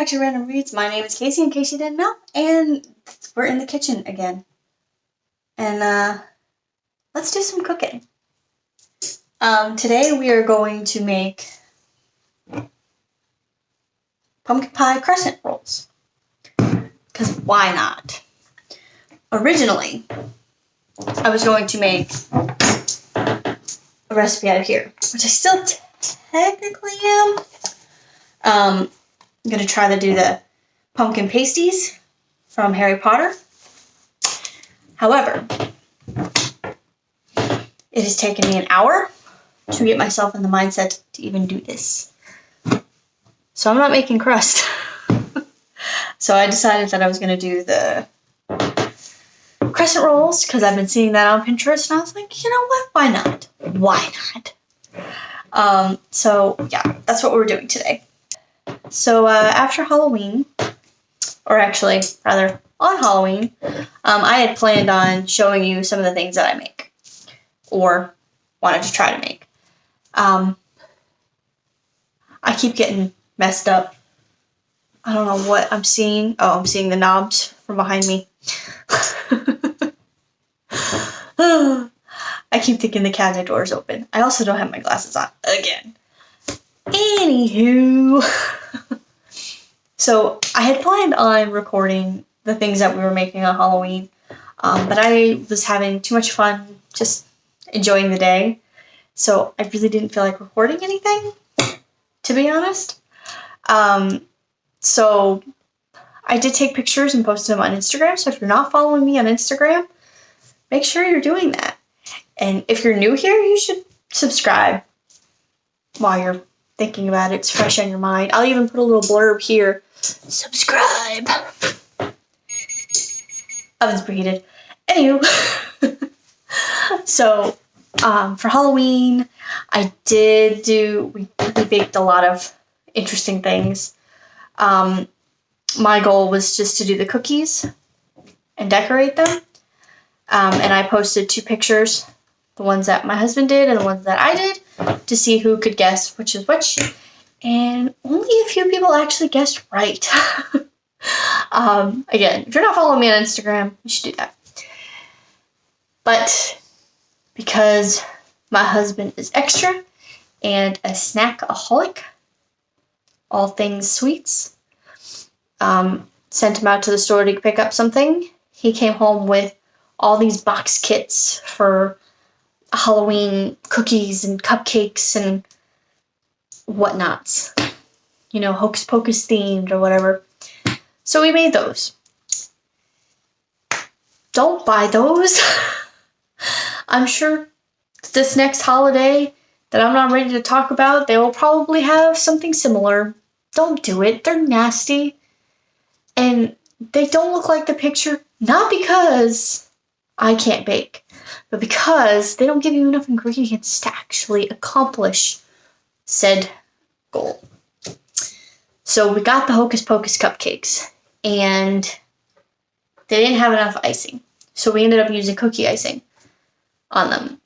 back to Random Reads. My name is Casey, in case you didn't know, and we're in the kitchen again. And let's do some cooking. Today we are going to make pumpkin pie crescent rolls. Because why not? Originally, I was going to make a recipe out of here, which I still technically am. I'm going to try to do the pumpkin pasties from Harry Potter. However, it has taken me an hour to get myself in the mindset to even do this. So I'm not making crust. So I decided that I was going to do the crescent rolls because I've been seeing that on Pinterest, and I was like, you know what? Why not? Why not? So yeah, that's what we're doing today. So after Halloween, or actually, rather, on Halloween, I had planned on showing you some of the things that I make, or wanted to try to make. I keep getting messed up. I don't know what I'm seeing. Oh, I'm seeing the knobs from behind me. I keep thinking the cabinet door is open. I also don't have my glasses on again. Anywho. So I had planned on recording the things that we were making on Halloween, but I was having too much fun just enjoying the day. So I really didn't feel like recording anything, to be honest. So I did take pictures and posted them on Instagram. So if you're not following me on Instagram, make sure you're doing that. And if you're new here, you should subscribe while you're thinking about it. It's fresh on your mind. I'll even put a little blurb here. Subscribe. Oven's preheated. Anywho. So, for Halloween, I did we baked a lot of interesting things. My goal was just to do the cookies and decorate them. And I posted 2 pictures, the ones that my husband did and the ones that I did, to see who could guess which is which. And only a few people actually guessed right. Again, if you're not following me on Instagram, you should do that. But because my husband is extra and a snackaholic, all things sweets, sent him out to the store to pick up something. He came home with all these box kits for Halloween cookies and cupcakes and whatnots. You know, Hocus Pocus themed or whatever. So we made those. Don't buy those. I'm sure this next holiday that I'm not ready to talk about, they will probably have something similar. Don't do it. They're nasty. And they don't look like the picture, not because I can't bake, but because they don't give you enough ingredients to actually accomplish said goal. So we got the Hocus Pocus cupcakes, and they didn't have enough icing. So we ended up using cookie icing on them.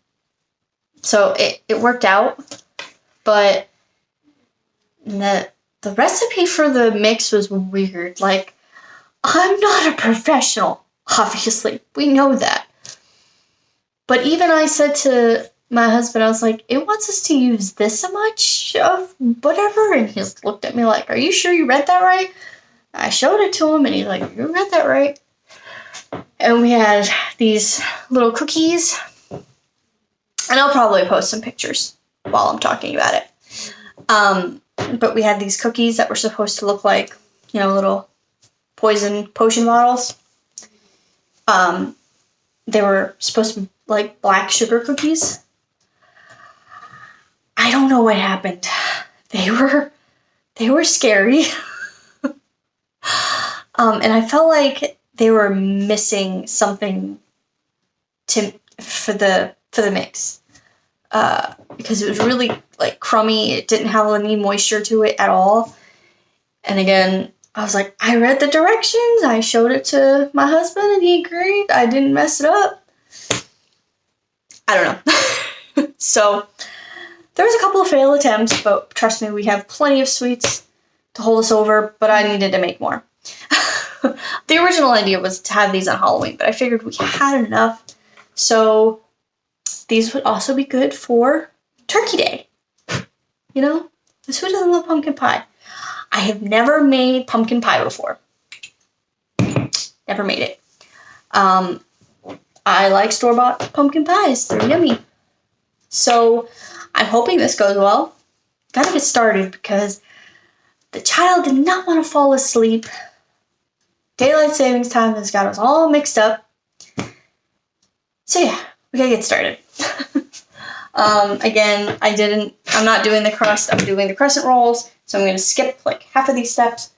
So it worked out, but the recipe for the mix was weird. Like, I'm not a professional, obviously. We know that. But even I said to my husband, I was like, it wants us to use this much of whatever. And he just looked at me like, are you sure you read that right? I showed it to him, and he's like, you read that right. And we had these little cookies. And I'll probably post some pictures while I'm talking about it. But we had these cookies that were supposed to look like, you know, little potion bottles. They were supposed to be like black sugar cookies. I don't know what happened. They were scary. And I felt like they were missing something for the mix. Because it was really like crummy. It didn't have any moisture to it at all. And again, I was like, I read the directions. I showed it to my husband and he agreed. I didn't mess it up. I don't know. So there was a couple of failed attempts, but trust me, we have plenty of sweets to hold us over, but I needed to make more. The original idea was to have these on Halloween, but I figured we had enough. So these would also be good for Turkey Day. You know? Who doesn't love pumpkin pie? I have never made pumpkin pie before. Never made it. I like store-bought pumpkin pies. They're yummy. So I'm hoping this goes well. Gotta get started because the child did not want to fall asleep. Daylight savings time has got us all mixed up. So yeah, we gotta get started. Again, I'm not doing the crust, I'm doing the crescent rolls. So I'm gonna skip like half of these steps.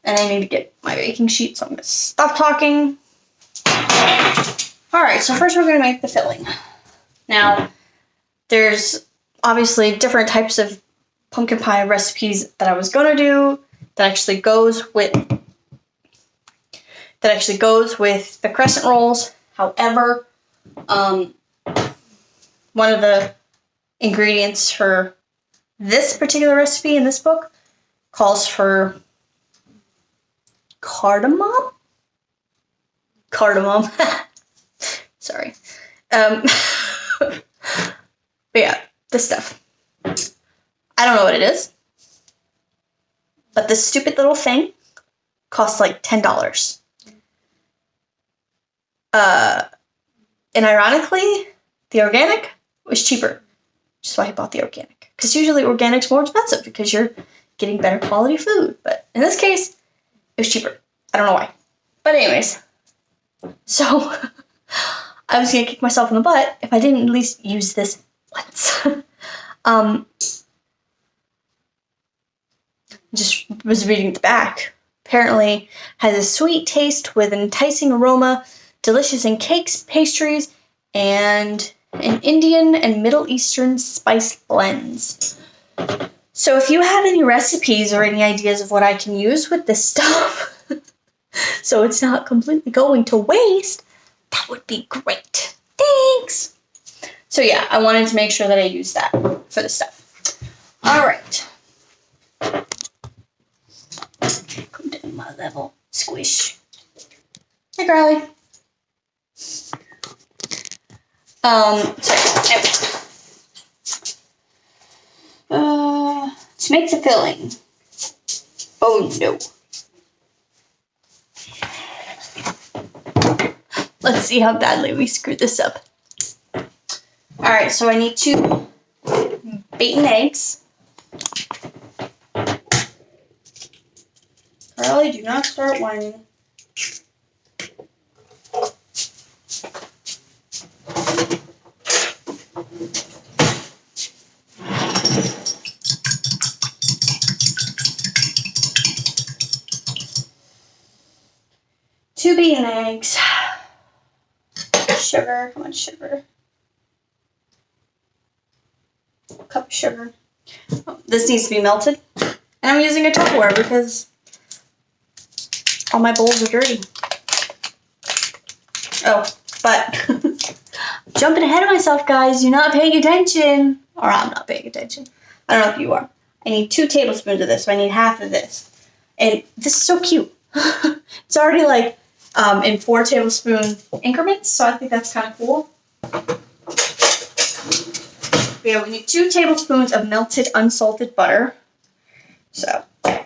And I need to get my baking sheet, so I'm gonna stop talking. Alright, so first we're gonna make the filling. Now, there's obviously different types of pumpkin pie recipes that I was gonna do that actually goes with the crescent rolls. However, one of the ingredients for this particular recipe in this book calls for cardamom. Sorry. But yeah, this stuff. I don't know what it is, but this stupid little thing costs like $10. And ironically, the organic was cheaper, which is why I bought the organic. Because usually organic's more expensive because you're getting better quality food. But in this case, it was cheaper. I don't know why. But anyways, so I was going to kick myself in the butt if I didn't at least use this once. Just was reading at the back. Apparently has a sweet taste with an enticing aroma, delicious in cakes, pastries, and in Indian and Middle Eastern spice blends. So if you have any recipes or any ideas of what I can use with this stuff, so it's not completely going to waste, that would be great. Thanks! So yeah, I wanted to make sure that I used that for the stuff. Alright. Come down my level. Squish. Hey, Carly. To make the filling. Oh no. Let's see how badly we screwed this up. Alright, so I need 2 beaten eggs. Carly, do not start whining. Two beaten eggs. Sugar, how much sugar? A cup of sugar. Oh, this needs to be melted. And I'm using a Tupperware because all my bowls are dirty. Oh, but jumping ahead of myself, guys. You're not paying attention. Or I'm not paying attention. I don't know if you are. I need 2 tablespoons of this, so I need half of this. And this is so cute. It's already like in 4 tablespoon increments, so I think that's kind of cool. Yeah, we need 2 tablespoons of melted unsalted butter. So, I'm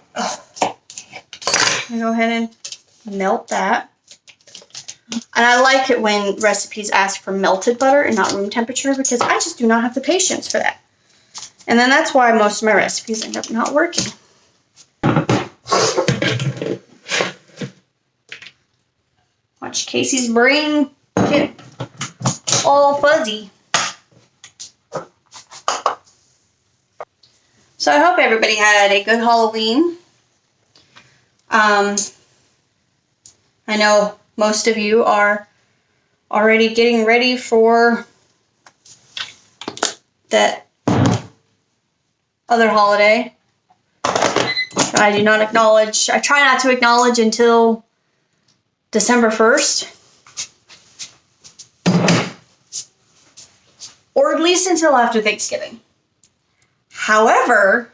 gonna go ahead and melt that. And I like it when recipes ask for melted butter and not room temperature because I just do not have the patience for that. And then that's why most of my recipes end up not working. Watch Casey's brain get all fuzzy. So I hope everybody had a good Halloween. I know most of you are already getting ready for that other holiday. I do not acknowledge, I try not to acknowledge until December 1st. Or at least until after Thanksgiving. However,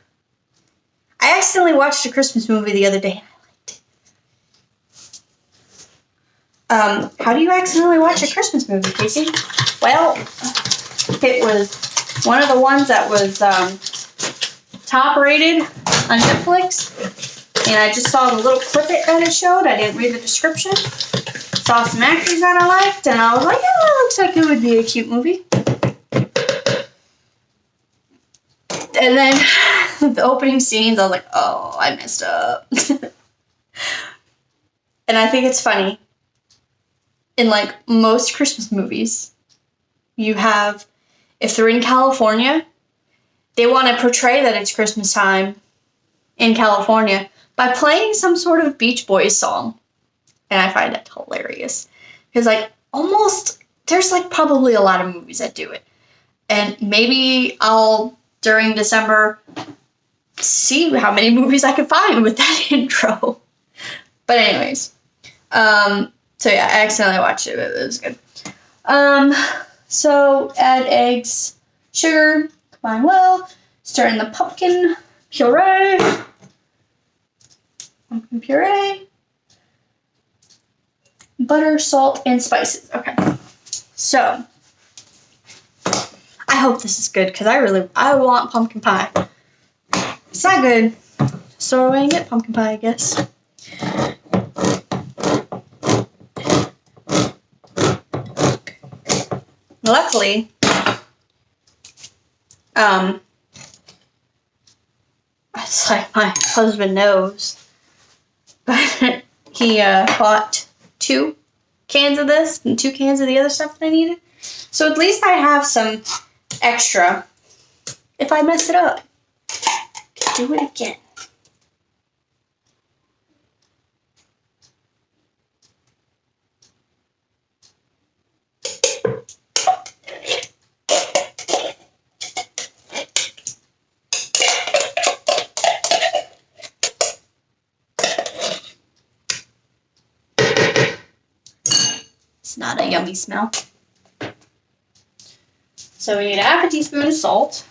I accidentally watched a Christmas movie the other day and I liked it. How do you accidentally watch a Christmas movie, Casey? Well, it was one of the ones that was top rated on Netflix, and I just saw the little clip that it showed. I didn't read the description. Saw some actors that I liked, and I was like, yeah, that looks like it would be a cute movie. And then the opening scenes, I was like, oh, I messed up. And I think it's funny. In like most Christmas movies, you have, if they're in California, they want to portray that it's Christmas time in California by playing some sort of Beach Boys song. And I find that hilarious. Because like almost, there's like probably a lot of movies that do it. And maybe I'll, during December, see how many movies I can find with that intro. But anyways, so yeah, I accidentally watched it, but it was good. So add eggs, sugar, combine well, stir in the pumpkin puree, butter, salt, and spices. Okay, so I hope this is good because I want pumpkin pie. It's not good, so throw away and get pumpkin pie, I guess. Luckily, it's like my husband knows, but he bought 2 cans of this and 2 cans of the other stuff that I needed. So at least I have some extra if I mess it up. Do it again. It's not a yummy smell. So we need 1/2 teaspoon of salt,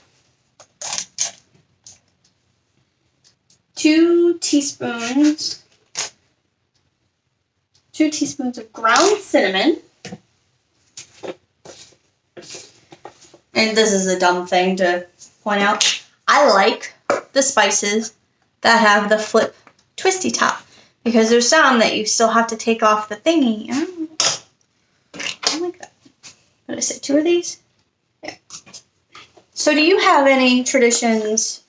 2 teaspoons of ground cinnamon. And this is a dumb thing to point out. I like the spices that have the flip twisty top because there's some that you still have to take off the thingy. I don't like that. What did I say? 2 of these? Yeah. So do you have any traditions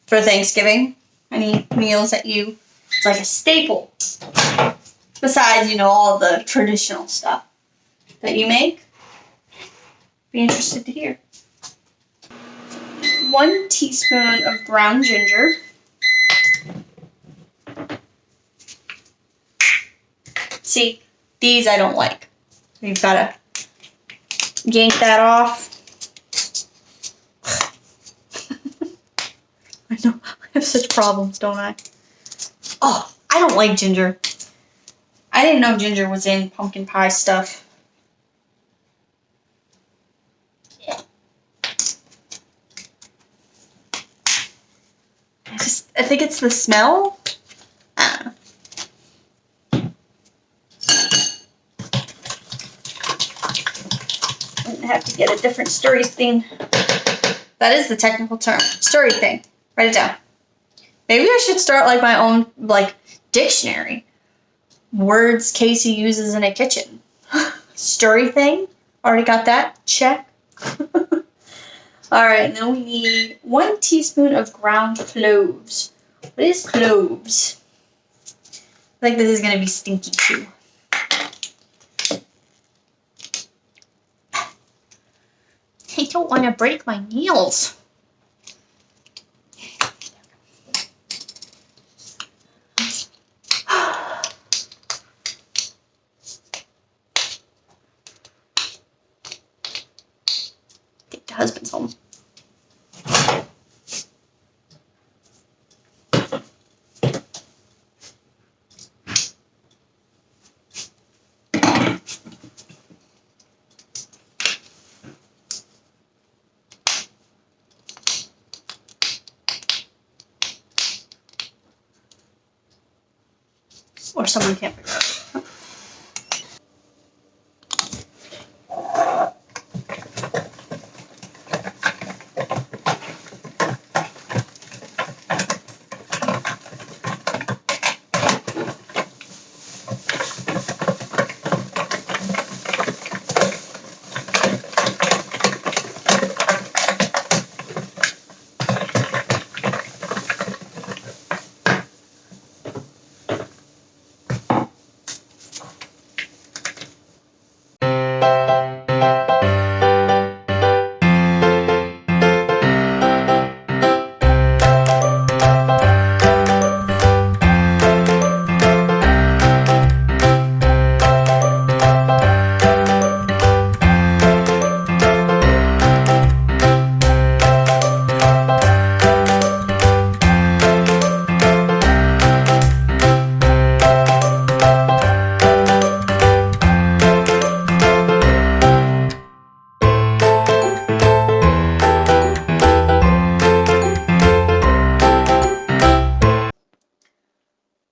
for Thanksgiving? Any meals that it's like a staple? Besides, all the traditional stuff that you make? Be interested to hear. 1 teaspoon of ground ginger. See, these I don't like. You've got to yank that off. I know, I have such problems, don't I? Oh, I don't like ginger. I didn't know ginger was in pumpkin pie stuff. Yeah. I think it's the smell. I don't know. I have to get a different stirry thing. That is the technical term. Stirry thing. Write it down. Maybe I should start like my own dictionary. Words Casey uses in a kitchen. Stirry thing. Already got that. Check. Alright, now we need 1 teaspoon of ground cloves. What is cloves? I think this is going to be stinky too. I don't want to break my nails. I think the husband's home. someone can't figure out.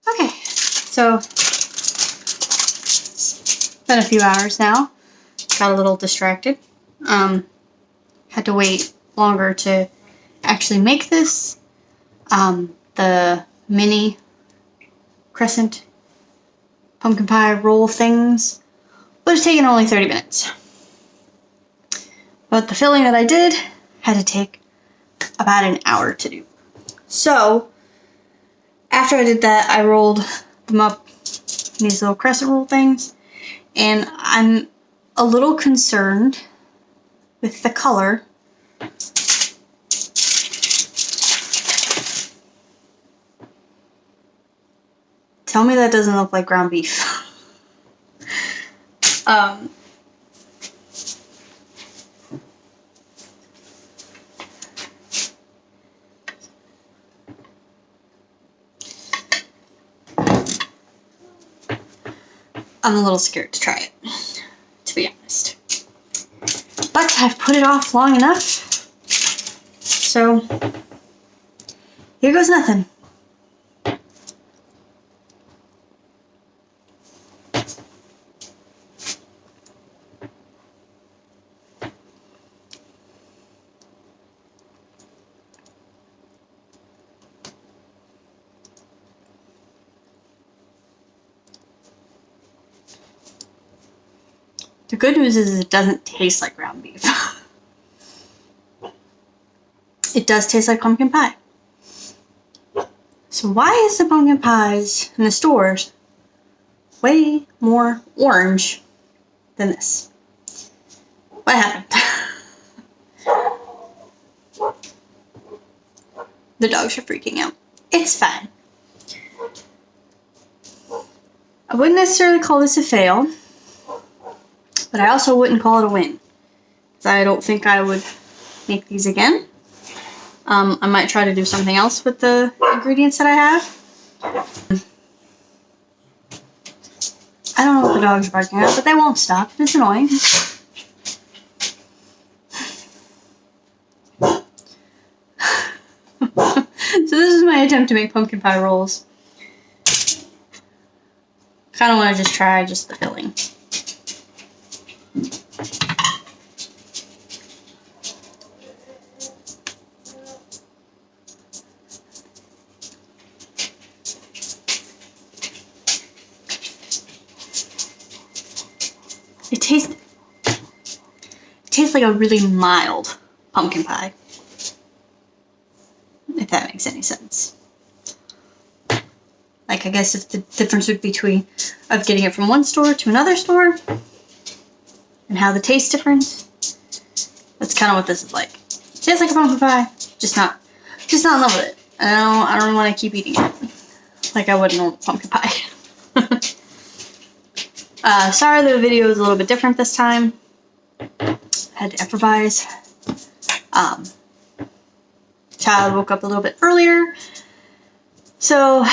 Okay, so it's been a few hours now. Got a little distracted. Had to wait longer to actually make this. The mini crescent pumpkin pie roll things would have taken only 30 minutes. But the filling that I did had to take about an hour to do. So, after I did that, I rolled them up in these little crescent roll things. And I'm a little concerned with the color. Tell me that doesn't look like ground beef. I'm a little scared to try it, to be honest. But I've put it off long enough. So, here goes nothing. The good news is it doesn't taste like ground beef. It does taste like pumpkin pie. So why is the pumpkin pies in the stores way more orange than this? What happened? The dogs are freaking out. It's fine. I wouldn't necessarily call this a fail. But I also wouldn't call it a win. Because I don't think I would make these again. I might try to do something else with the ingredients that I have. I don't know what the dogs are barking at, but they won't stop. It's annoying. So this is my attempt to make pumpkin pie rolls. Kind of want to just try just the filling. It tastes like a really mild pumpkin pie. If that makes any sense. Like, I guess if the difference would be between of getting it from one store to another store and how the taste different. That's kind of what this is like. It tastes like a pumpkin pie, just not in love with it. I don't want to keep eating it like I would normal pumpkin pie. Sorry the video is a little bit different this time. I had to improvise. Child woke up a little bit earlier. So,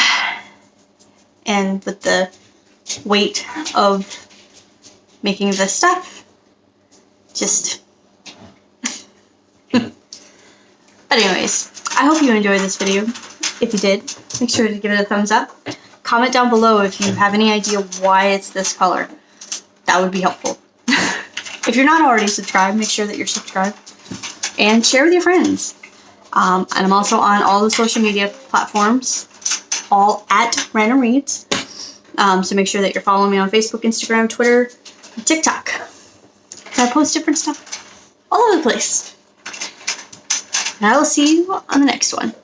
and with the weight of making this stuff, just... But anyways, I hope you enjoyed this video. If you did, make sure to give it a thumbs up. comment down below if you have any idea why it's this color. That would be helpful. If you're not already subscribed, make sure that you're subscribed. And share with your friends. And I'm also on all the social media platforms, all at Random Reads. So make sure that you're following me on Facebook, Instagram, Twitter, and TikTok. I post different stuff all over the place. And I will see you on the next one.